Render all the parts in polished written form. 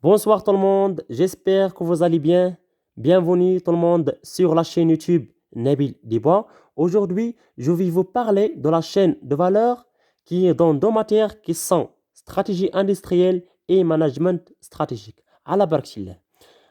Bonsoir tout le monde, j'espère que vous allez bien. Bienvenue tout le monde sur la chaîne YouTube Nabil Dibois. Aujourd'hui, je vais vous parler de la chaîne de valeur qui est dans deux matières qui sont stratégie industrielle et management stratégique. À la barquille.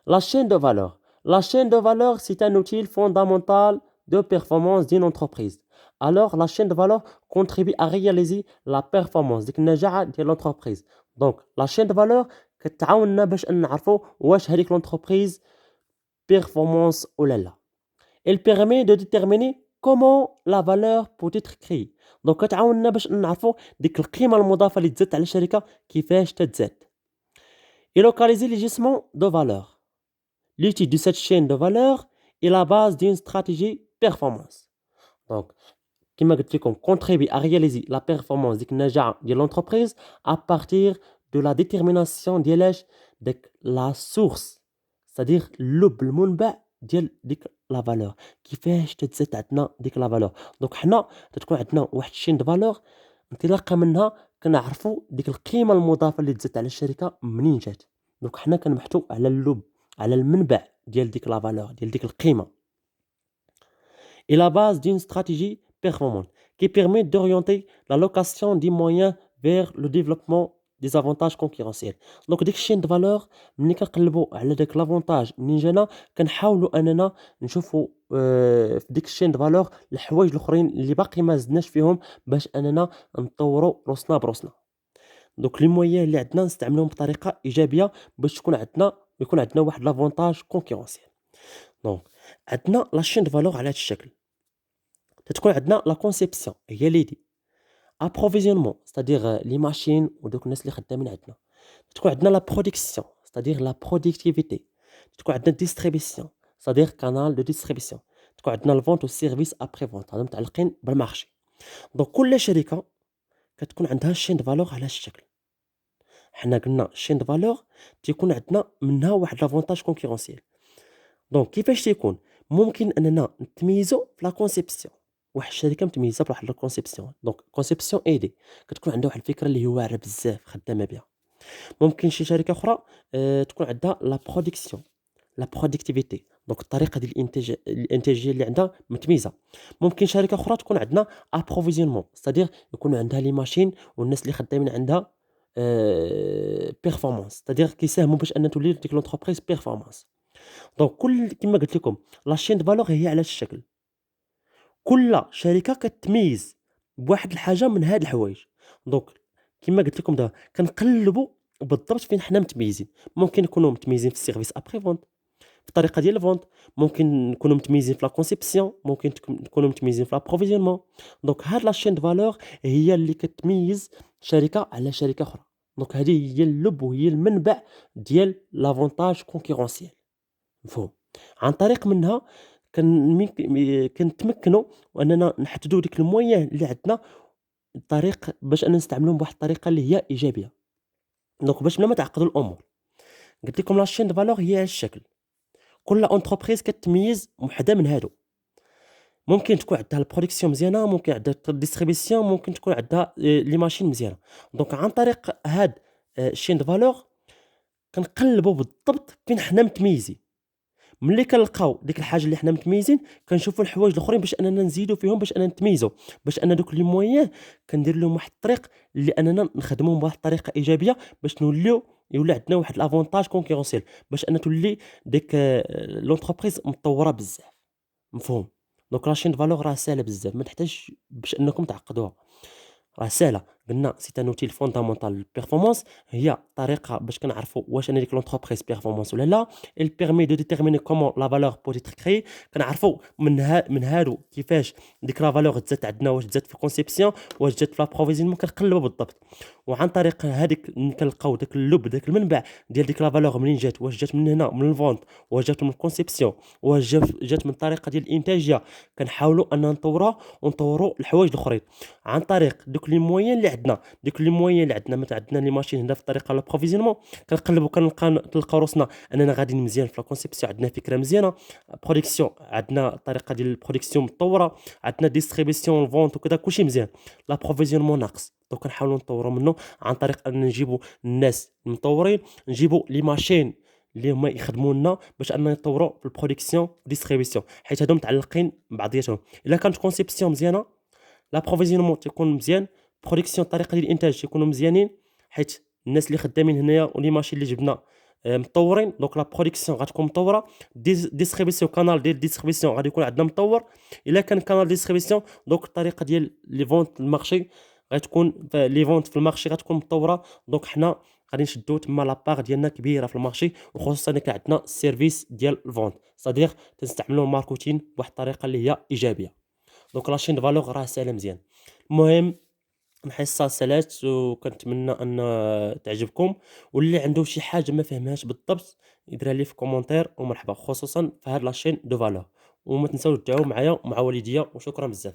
La chaîne de valeur. La chaîne de valeur, c'est un outil fondamental de performance d'une entreprise. Alors, la chaîne de valeur contribue à réaliser la performance de l'entreprise. Donc, la chaîne de valeur كتعاوننا باش نعرفوا واش هذيك l'entreprise performance ولا لا. Elle permet de déterminer comment la valeur peut être créée. Donc كتعاوننا باش نعرفوا ديك القيمة المضافة اللي تزاد على الشركة كيفاش تتزاد. Et localiser les gisements de valeur. L'outil de cette chaîne de valeur est la base d'une stratégie performance. Donc كما قلت لكم contribue à réaliser la performance النجاح ديال l'entreprise à partir de la détermination ديالاش ديك la source, c'est-à-dire اللب المنبع ديال ديك لا فالور كيفاش تتزاد عندنا ديك لا فالور. دونك حنا تتكون عندنا واحد الشين دو فالور انطلاقا منها كنعرفوا ديك القيمه المضافه اللي تزاد على الشركه منين جات. دونك حنا كنبحثوا على اللب على المنبع ديال ديك لا فالور ديال ديك القيمه. Et la base d'une stratégie performante qui permet d'orienter la location des moyens vers le développement des avantages concurrentiels. Donc ديك الشين د فالور ملي كنقلبوا على داك لافونتاج منين جانا كنحاولوا اننا نشوفوا في ديك الشين د فالور الحوايج الاخرين اللي باقي ما زدناش فيهم باش اننا نطوروا روسنا بروسنا. دونك لي مويان اللي عندنا نستعملوهم بطريقه ايجابيه باش يكون عندنا واحد لافونتاج كونكورونسيال. دونك عندنا لا شين د فالور على هذا الشكل. تتكون عندنا لا كونسيبسيون هي ليدي ابروفيزيونمون ستادير لي ماشين ودوك الناس اللي خدامين عندنا. تكون عندنا لا برودكسيون ستادير لا برودكتيفيتي. تكون عندنا ديستريبيسيون ستادير كانال دو ديستريبيسيون. تكون عندنا الفونت والسيرفيس ابري فونت هذا متعلقين بالمارشي. دونك كل شركه كتكون عندها شين دو فالور على هذا الشكل. حنا قلنا شين دو فالور تيكون عندنا منها واحد لافونتاج كونكورونسيال. دونك كيفاش تيكون ممكن اننا نتميزوا في لا كونسيبسيون. واحد الشركه متميزه بواحد لا كونسيبسيون. دونك كونسيبسيون ايدي كتكون عندها واحد الفكره اللي هي واعره بزاف خدامه بها. ممكن شي شركه اخرى تكون عندها لا برودكسيون لا برودكتيفيتي. دونك الطريقه ديال الانتاجيه اللي عندها متميزه. ممكن شركه اخرى تكون عندنا ابروفيزيونمون ستادير يكون عندها لي ماشين والناس اللي خدامين عندها بيرفورمانس ستادير كيساهموا باش ان تولي ديك لونتربريز بيرفورمانس. دونك كما قلت لكم لا شين دو فالور هي على الشكل. كل شركه كتميز بواحد الحاجه من هاد الحوايج. دونك كما قلت لكم دابا كنقلبوا بالضبط فين حنا متميزين. ممكن نكونوا متميزين في السيرفيس ابري فونت في الطريقه ديال الفونت. ممكن نكونوا متميزين في لا كونسيبسيون. ممكن نكونوا متميزين في لابروفيزيونمون. دونك هاد لا شين دو فالور هي اللي كتميز شركه على شركه اخرى. دونك هذه هي اللب وهي المنبع ديال لافونتاج كونكورونسيال. مفهوم؟ عن طريق منها كنتمكنوا واننا نحددوا ديك المويان اللي عندنا الطريق باش اننا نستعملوهم بواحد الطريقه اللي هي ايجابيه. دونك باش بلا ما تعقدوا الامور قلت لكم لا شين دو فالور هي هذا الشكل. كل اونتربريز كتميز وحده من هادو. ممكن تكون عندها البرودكسيون مزيانه. ممكن عندها الديستريبيسيون. ممكن تكون عندها لي ماشين مزيانه. دونك عن طريق هاد الشين دو فالور كنقلبوا بالضبط فين حنا متميزين. ملي كنلقاو ديك الحاجه اللي حنا متميزين كنشوفوا الحوايج الاخرين باش اننا نزيدوا فيهم باش اننا نتميزوا باش ان دوك لي مويان كندير لهم واحد الطريق اللي اننا نخدموهم بواحد الطريقه ايجابيه باش يولي عندنا واحد لافونتاج كونكورونسيال باش ان تولي ديك لونتربريز مطوره بزاف. مفهوم؟ دونك لاشين فالور راه ساهله بزاف ما تحتاجش باش انكم تعقدوها. راه ساهله. قلنا سي ان اوتيل فوندامونتال للبيرفورمانس. هي طريقه باش كنعرفوا واش انا ديك لونتربريز بيرفورمانس ولا لا. il permet de déterminer comment la valeur peut être créée. كنعرفوا من هادو كيفاش ديك لا فالور تزاد عندنا واش تزاد في الكونسيبسيون واش تزاد في لابروفيزيونمون كنقلبوا بالضبط. وعن طريق هذيك كنلقاو داك اللب داك المنبع ديال ديك لا فالور منين جات. واش جات من هنا من الفونت واش جات من الكونسيبسيون واش جات من الطريقه ديال الانتاجيه. كنحاولوا ان نطوروا الحوايج الاخرين عن طريق دوك لي مويان اللي عندنا ديك لي موين اللي عندنا مثلا عندنا لي ماشين هنا في الطريقه لابروفيزيونمون كنقلبوا تلقاو راسنا اننا غاديين مزيان في لا كونسيبسيون عندنا فكره مزيانه برودكسيون عندنا الطريقه ديال البرودكسيون مطوره عندنا ديستريبيسيون الفونت وكذا كلشي مزيان لابروفيزيونمون ناقص دونك كنحاولوا نطوروا منه عن طريق ان نجيبوا الناس المطورين نجيبوا لي ماشين اللي هما يخدموا لنا باش اننا نطوروا في البرودكسيون ديستريبيسيون حيت هادو متعلقين ببعضياتهم الا كانت كونسيبسيون مزيانه لابروفيزيونمون تيكون مزيان برودكسيون الطريقه ديال الانتاج تيكونوا مزيانين حيت الناس اللي خدامين هنايا ولي ماشين اللي جبنا مطورين دونك لا برودكسيون غتكون مطوره ديستريبيسيون كانال ديال ديستريبيسيون غادي يكون عندنا مطور الا كان كانال ديستريبيسيون دونك الطريقه ديال لي فونت المارشي غتكون لي فونت في المارشي غتكون مطوره دونك حنا غادي نشدو تما لاباغ ديالنا كبيره في المارشي وخصوصا الا كان عندنا السيرفيس ديال الفونت صديق تنستعملوا الماركتين بواحد الطريقه اللي هي ايجابيه دونك لاشين دو فالور راه ساهله مزيان المهم الحصه سالات وكنتمنى ان تعجبكم واللي عنده شي حاجه ما فهمهاش بالضبط يديرها لي في كومونتير ومرحبا خصوصا في هاد لاشين دو فالور وما تنساوش تدعوا معايا ومع والديا وشكرا بزاف